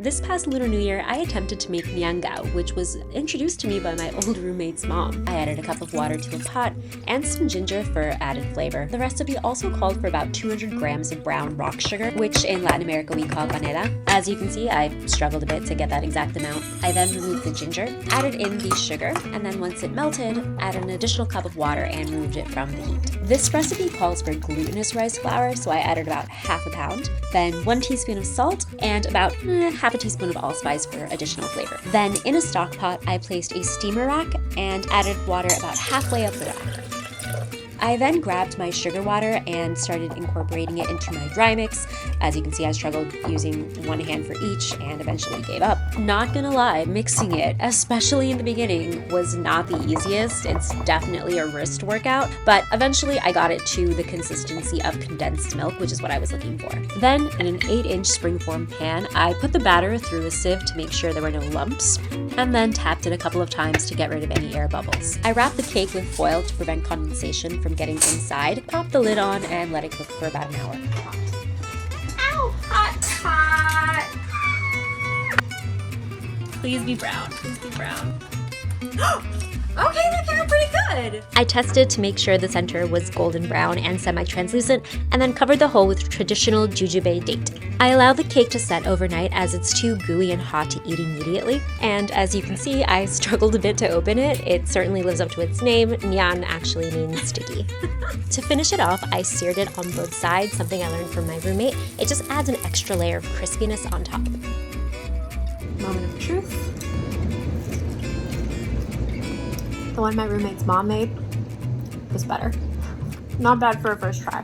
This past Lunar New Year, I attempted to make Nian Gao, which was introduced to me by my old roommate's mom. I added a cup of water to a pot and some ginger for added flavor. The recipe also called for about 200 grams of brown rock sugar, which in Latin America we call panela. As you can see, I struggled a bit to get that exact amount. I then removed the ginger, added in the sugar, and then once it melted, added an additional cup of water and removed it from the heat. This recipe calls for glutinous rice flour, so I added about half a pound, then 1 teaspoon of salt, and about half a teaspoon of allspice for additional flavor. Then in a stock pot, I placed a steamer rack and added water about halfway up the rack. I then grabbed my sugar water and started incorporating it into my dry mix. As you can see, I struggled using one hand for each and eventually gave up. Not gonna lie, mixing it, especially in the beginning, was not the easiest. It's definitely a wrist workout, but eventually I got it to the consistency of condensed milk, which is what I was looking for. Then in an 8-inch springform pan, I put the batter through a sieve to make sure there were no lumps, and then tapped it a couple of times to get rid of any air bubbles. I wrapped the cake with foil to prevent condensation from getting inside, popped the lid on, and let it cook for about an hour. Ow! Hot, hot! Please be brown. Please be brown. Okay, that came out pretty good! I tested to make sure the center was golden brown and semi-translucent, and then covered the whole with traditional jujube date. I allowed the cake to set overnight as it's too gooey and hot to eat immediately, and as you can see, I struggled a bit to open it. It certainly lives up to its name. Nian actually means sticky. To finish it off, I seared it on both sides, something I learned from my roommate. It just adds an extra layer of crispiness on top. Moment of truth. The one my roommate's mom made was better. Not bad for a first try.